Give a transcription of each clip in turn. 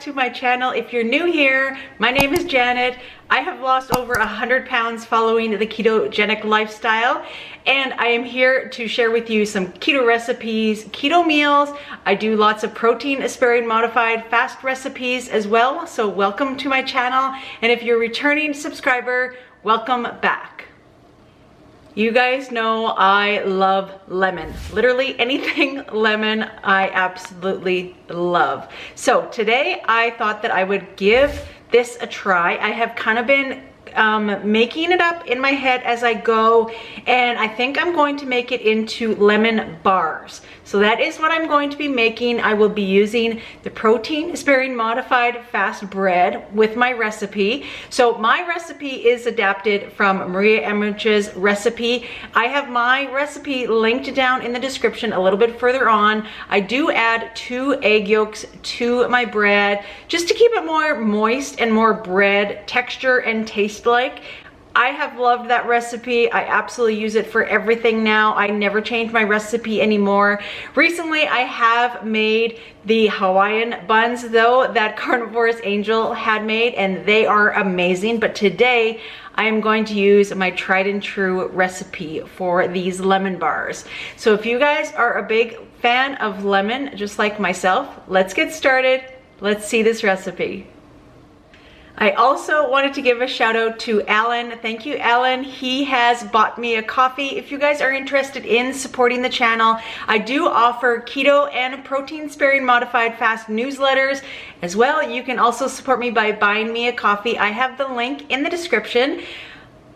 to my channel. If you're new here, my name is Janet. I have lost over 100 pounds following the ketogenic lifestyle, and I am here to share with you some keto recipes, keto meals. I do lots of protein aspirin modified fast recipes as well, so welcome to my channel. And if you're a returning subscriber, welcome back. You guys know I love lemon. Literally anything lemon I absolutely love. So today I thought that I would give this a try. I have kind of been making it up in my head as I go, and I think I'm going to make it into lemon bars. So that is what I'm going to be making. I will be using the protein aspirin modified fast bread with my recipe. So my recipe is adapted from Maria Emmerich's recipe. I have my recipe linked down in the description a little bit further on. I do add 2 egg yolks to my bread just to keep it more moist and more bread texture and taste like. I have loved that recipe. I absolutely use it for everything now. I never change my recipe anymore. Recently, I have made the Hawaiian buns though that Carnivorous Angel had made, and they are amazing. But today, I am going to use my tried and true recipe for these lemon bars. So if you guys are a big fan of lemon, just like myself, let's get started. Let's see this recipe. I also wanted to give a shout out to Alan. Thank you, Alan. He has bought me a coffee. If you guys are interested in supporting the channel, I do offer keto and protein sparing modified fast newsletters as well. You can also support me by buying me a coffee. I have the link in the description.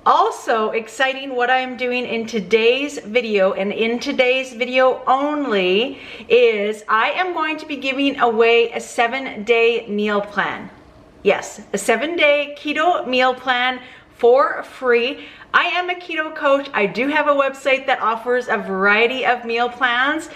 Also exciting, what I am doing in today's video, and in today's video only, is I am going to be giving away a 7-day meal plan. Yes, a 7-day keto meal plan for free. I am a keto coach. I do have a website that offers a variety of meal plans,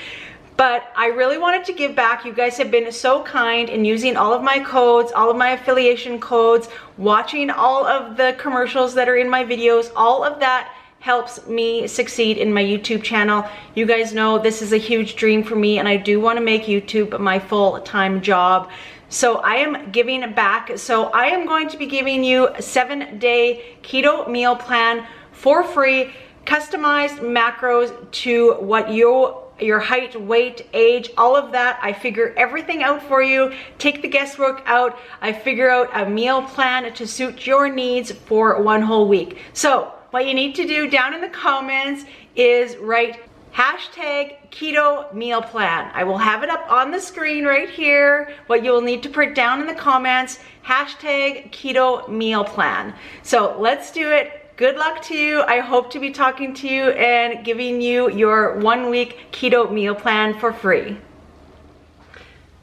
but I really wanted to give back. You guys have been so kind in using all of my codes, all of my affiliation codes, watching all of the commercials that are in my videos. All of that helps me succeed in my YouTube channel. You guys know this is a huge dream for me, and I do want to make YouTube my full-time job. So I am giving back. So I am going to be giving you a 7-day keto meal plan for free, customized macros to what your height, weight, age, all of that. I figure everything out for you, take the guesswork out. I figure out a meal plan to suit your needs for 1 whole week. So what you need to do down in the comments is write #keto meal plan. I will have it up on the screen right here. What you'll need to put down in the comments, #keto meal plan. So let's do it. Good luck to you. I hope to be talking to you and giving you your 1-week keto meal plan for free.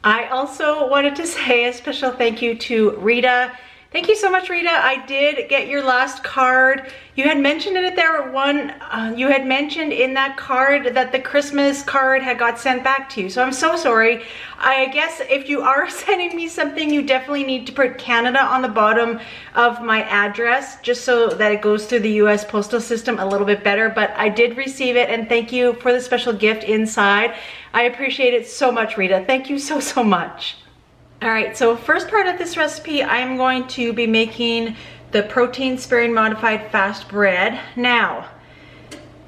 I also wanted to say a special thank you to Rita. Thank you so much, Rita. I did get your last card. You had mentioned in it there you had mentioned in that card that the Christmas card had got sent back to you. So I'm so sorry. I guess if you are sending me something, you definitely need to put Canada on the bottom of my address, just so that it goes through the US postal system a little bit better. But I did receive it, and thank you for the special gift inside. I appreciate it so much, Rita. Thank you so, so much. All right, so first part of this recipe, I'm going to be making the protein sparing modified fast bread. Now,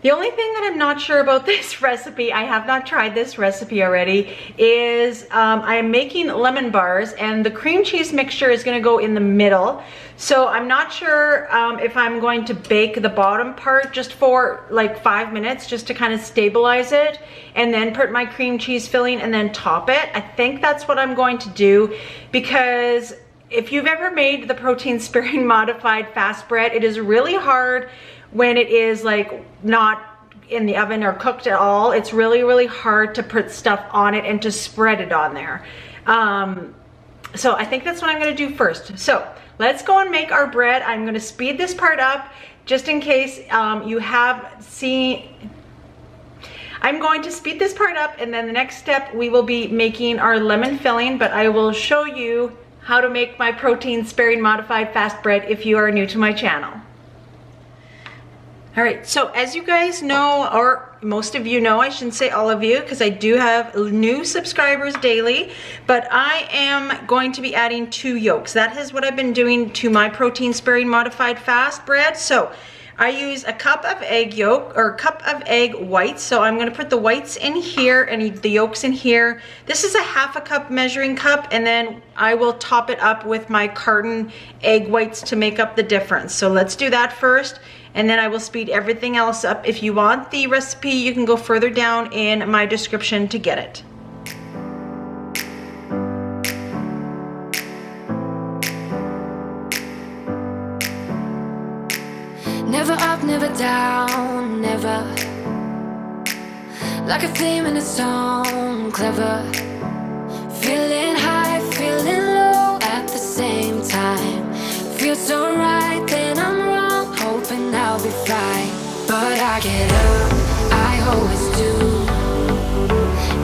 the only thing that I'm not sure about this recipe, I have not tried this recipe already, is I am making lemon bars, and the cream cheese mixture is gonna go in the middle. So I'm not sure if I'm going to bake the bottom part just for like 5 minutes, just to kind of stabilize it, and then put my cream cheese filling and then top it. I think that's what I'm going to do, because if you've ever made the protein sparing modified fast bread, it is really hard when it is like not in the oven or cooked at all. It's really, really hard to put stuff on it and to spread it on there. So I think that's what I'm gonna do first. So let's go and make our bread. I'm gonna speed this part up just in case you have seen. I'm going to speed this part up, and then the next step we will be making our lemon filling, but I will show you how to make my protein sparing modified fast bread if you are new to my channel. All right, so as you guys know, or most of you know, I shouldn't say all of you because I do have new subscribers daily, but I am going to be adding 2 yolks. That is what I've been doing to my protein sparing modified fast bread. So I use a cup of egg yolk or cup of egg whites. So I'm going to put the whites in here and the yolks in here. This is a 1/2 cup measuring cup, and then I will top it up with my carton egg whites to make up the difference. So let's do that first, and then I will speed everything else up. If you want the recipe, you can go further down in my description to get it. Never up, never down, never. Like a theme in a song, clever. Feeling high, feeling low at the same time. Feels so right, then I'm wrong, hoping I'll be fine. But I get up, I always do.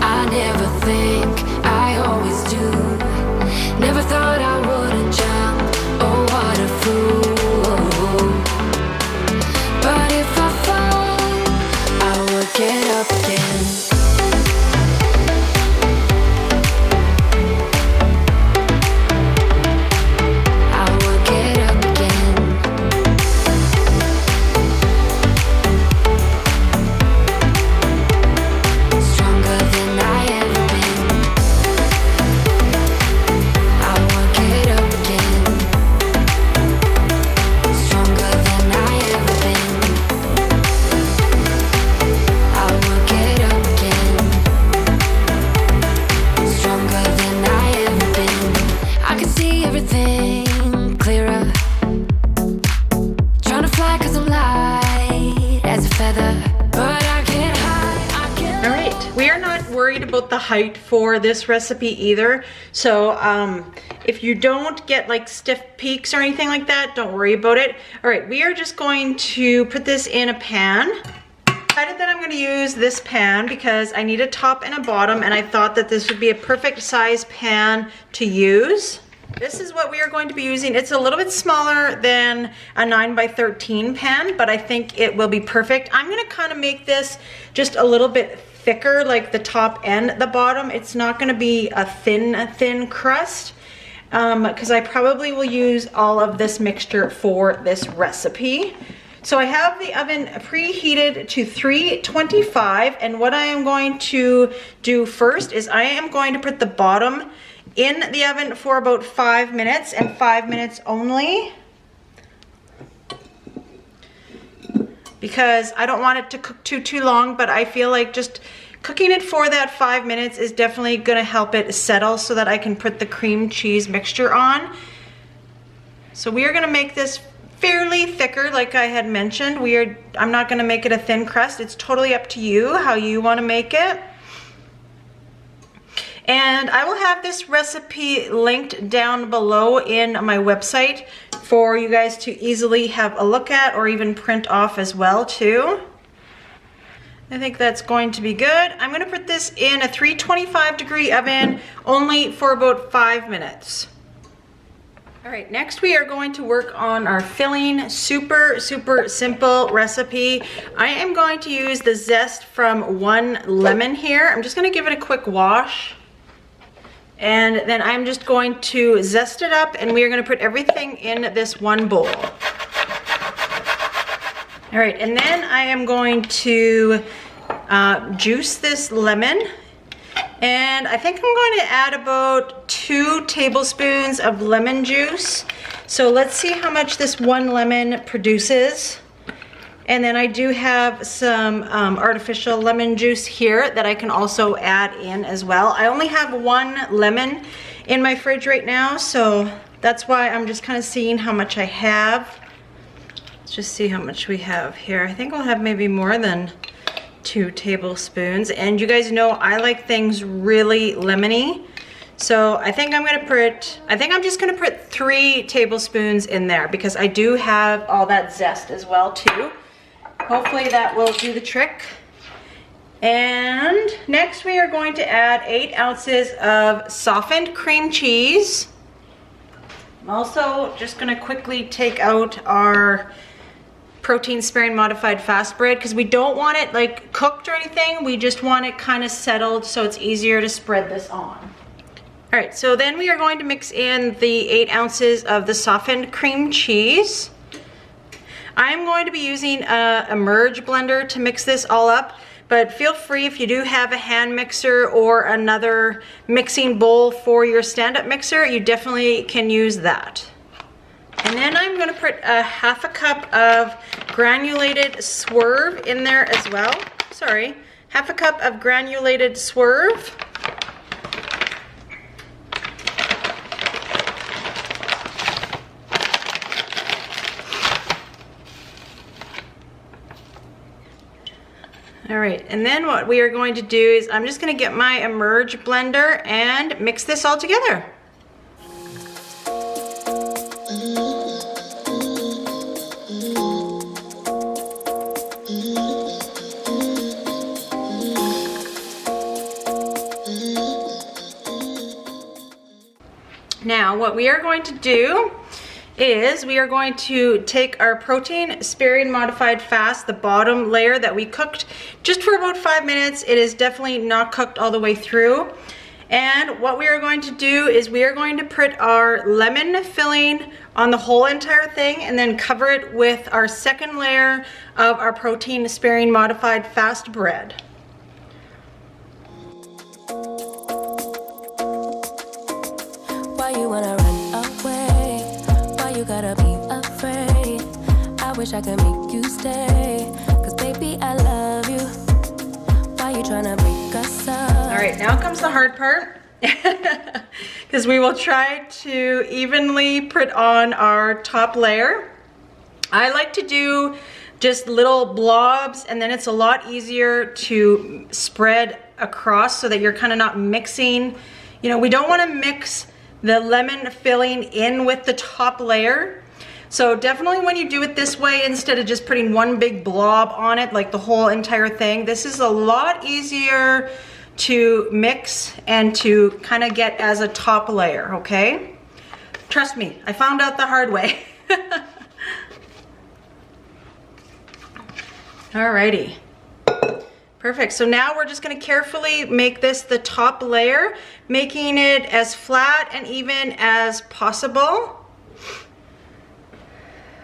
I never think, I always do. Never thought I wouldn't jump, oh what a fool. But if I fall, I will get up again. I will get up again. Stronger than I ever been. I will get up again. Stronger than I ever been. I will get up again. Stronger than I ever been. I can see everything clearer. Trying to fly 'cause I'm light as a feather. But I get high, I get. All right, we are not worried about the height for this recipe either. So if you don't get like stiff peaks or anything like that, don't worry about it. All right, we are just going to put this in a pan. I decided that I'm going to use this pan because I need a top and a bottom, and I thought that this would be a perfect size pan to use. This is what we are going to be using. It's a little bit smaller than a 9x13 pan, but I think it will be perfect. I'm going to kind of make this just a little bit thicker, like the top and the bottom. It's not going to be a thin crust because I probably will use all of this mixture for this recipe. So I have the oven preheated to 325, and what I am going to do first is I am going to put the bottom in the oven for about 5 minutes and 5 minutes only, because I don't want it to cook too long, but I feel like just cooking it for that 5 minutes is definitely gonna help it settle so that I can put the cream cheese mixture on. So we are gonna make this fairly thicker, like I had mentioned. I'm not gonna make it a thin crust. It's totally up to you how you wanna make it. And I will have this recipe linked down below in my website for you guys to easily have a look at or even print off as well too. I think that's going to be good. I'm gonna put this in a 325-degree oven only for about 5 minutes. All right, next we are going to work on our filling. Super simple recipe. I am going to use the zest from 1 lemon here. I'm just gonna give it a quick wash. And then I'm just going to zest it up, and we are gonna put everything in this one bowl. All right, and then I am going to juice this lemon. And I think I'm going to add about 2 tablespoons of lemon juice. So let's see how much this 1 lemon produces. And then I do have some artificial lemon juice here that I can also add in as well. I only have 1 lemon in my fridge right now, so that's why I'm just kind of seeing how much I have. Let's just see how much we have here. I think I'll have maybe more than 2 tablespoons. And you guys know I like things really lemony. So I think I'm just gonna put 3 tablespoons in there because I do have all that zest as well too. Hopefully that will do the trick. And next we are going to add 8 ounces of softened cream cheese. I'm also just gonna quickly take out our protein sparing modified fast bread because we don't want it like cooked or anything. We just want it kind of settled so it's easier to spread this on. All right, so then we are going to mix in the 8 ounces of the softened cream cheese. I'm going to be using a merge blender to mix this all up, but feel free if you do have a hand mixer or another mixing bowl for your stand-up mixer, you definitely can use that. And then I'm going to put a half a cup of granulated Swerve in there as well. Sorry, half a cup of granulated Swerve. All right, and then what we are going to do is I'm just going to get my Emerge blender and mix this all together. Now, what we are going to do is we are going to take our protein sparing modified fast, the bottom layer that we cooked just for about 5 minutes. It is definitely not cooked all the way through. And what we are going to do is we are going to put our lemon filling on the whole entire thing and then cover it with our second layer of our protein sparing modified fast bread. Why you wanna run away? Why you gotta be afraid? I wish I could make you stay, 'cause baby I love you. Why you tryna break us up? All right, now comes the hard part, because we will try to evenly put on our top layer. I like to do just little blobs, and then it's a lot easier to spread across so that you're kind of not mixing. You know, we don't want to mix the lemon filling in with the top layer. So definitely when you do it this way, instead of just putting one big blob on it, like the whole entire thing, this is a lot easier to mix and to kind of get as a top layer, okay? Trust me, I found out the hard way. Alrighty. Perfect, so now we're just gonna carefully make this the top layer, making it as flat and even as possible.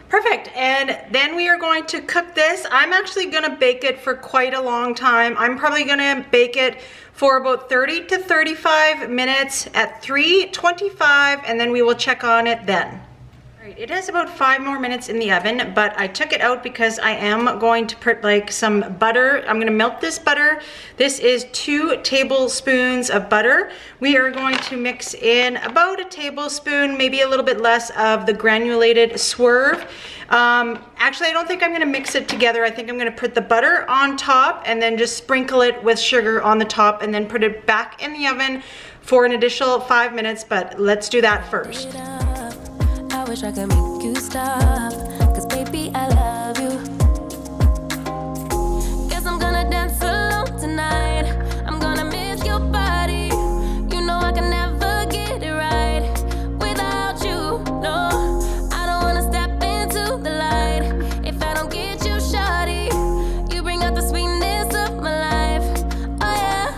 Perfect, and then we are going to cook this. I'm actually gonna bake it for quite a long time. I'm probably gonna bake it for about 30 to 35 minutes at 325, and then we will check on it then. It has about 5 more minutes in the oven, but I took it out because I am going to put like some butter. I'm gonna melt this butter. This is 2 tablespoons of butter. We are going to mix in about a tablespoon, maybe a little bit less, of the granulated Swerve. Actually, I don't think I'm gonna mix it together. I think I'm gonna put the butter on top and then just sprinkle it with sugar on the top and then put it back in the oven for an additional 5 minutes, but let's do that first. I wish I could make you stop, 'cause baby I love you. Guess I'm gonna dance alone tonight. I'm gonna miss your body. You know I can never get it right without you. No, I don't wanna step into the light if I don't get you, shawty. You bring out the sweetness of my life. Oh yeah,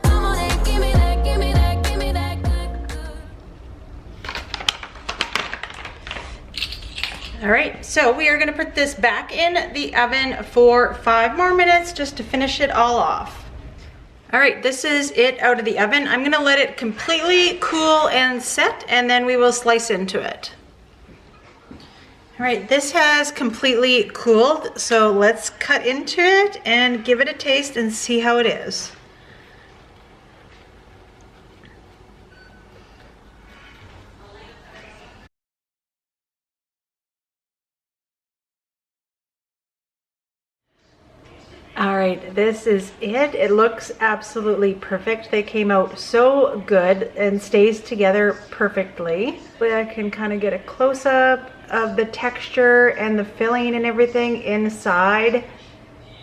come on and give me that, give me that, give me that good, good. All right, so we are gonna put this back in the oven for 5 more minutes just to finish it all off. All right, this is it out of the oven. I'm gonna let it completely cool and set, and then we will slice into it. All right, this has completely cooled, so let's cut into it and give it a taste and see how it is. All right, this is it. It looks absolutely perfect. They came out so good and stays together perfectly. I can kind of get a close-up of the texture and the filling and everything inside.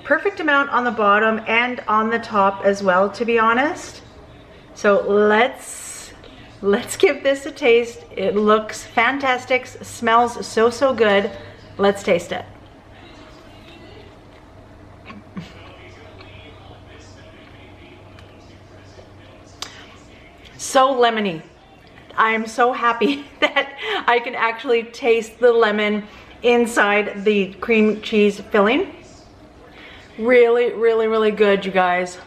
Perfect amount on the bottom and on the top as well, to be honest. So let's give this a taste. It looks fantastic, smells so good. Let's taste it. So lemony. I am so happy that I can actually taste the lemon inside the cream cheese filling. Really, really, really good, you guys.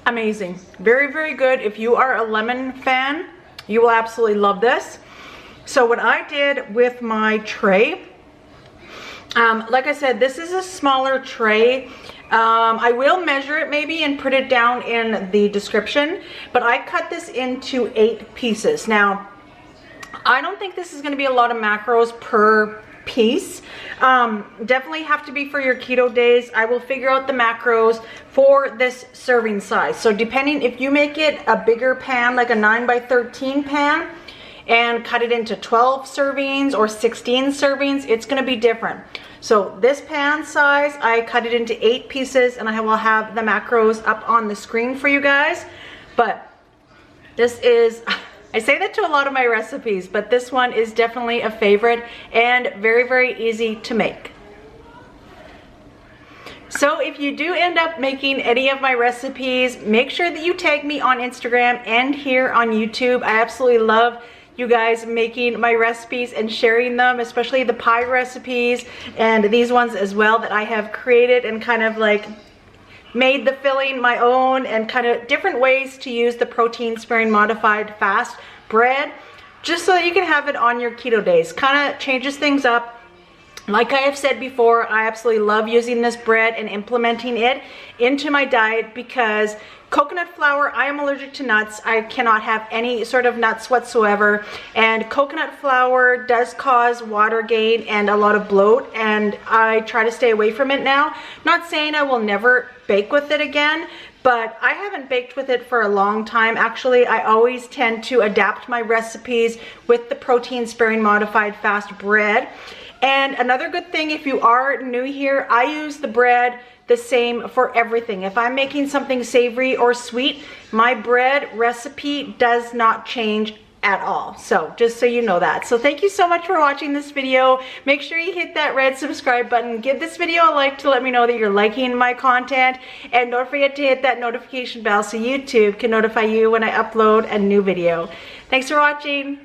Amazing. Very, very good. If you are a lemon fan, you will absolutely love this. So what I did with my tray, like I said, this is a smaller tray. I will measure it maybe and put it down in the description, but I cut this into 8 pieces. Now, I don't think this is going to be a lot of macros per piece. Definitely have to be for your keto days. I will figure out the macros for this serving size. So depending, if you make it a bigger pan, like a 9x13 pan, and cut it into 12 servings or 16 servings, it's going to be different. So this pan size, I cut it into 8 pieces, and I will have the macros up on the screen for you guys. But this is, I say that to a lot of my recipes, but this one is definitely a favorite and very, very easy to make. So if you do end up making any of my recipes, make sure that you tag me on Instagram and here on YouTube. I absolutely love you guys making my recipes and sharing them, especially the pie recipes and these ones as well that I have created and kind of like made the filling my own, and kind of different ways to use the protein sparing modified fast bread, just so that you can have it on your keto days. Kind of changes things up. Like I have said before, I absolutely love using this bread and implementing it into my diet because coconut flour, I am allergic to nuts. I cannot have any sort of nuts whatsoever. And coconut flour does cause water gain and a lot of bloat, and I try to stay away from it now. Not saying I will never bake with it again, but I haven't baked with it for a long time. Actually, I always tend to adapt my recipes with the protein sparing modified fast bread. And another good thing, if you are new here, I use the bread the same for everything. If I'm making something savory or sweet, my bread recipe does not change at all. So just so you know that. So thank you so much for watching this video. Make sure you hit that red subscribe button. Give this video a like to let me know that you're liking my content. And don't forget to hit that notification bell so YouTube can notify you when I upload a new video. Thanks for watching.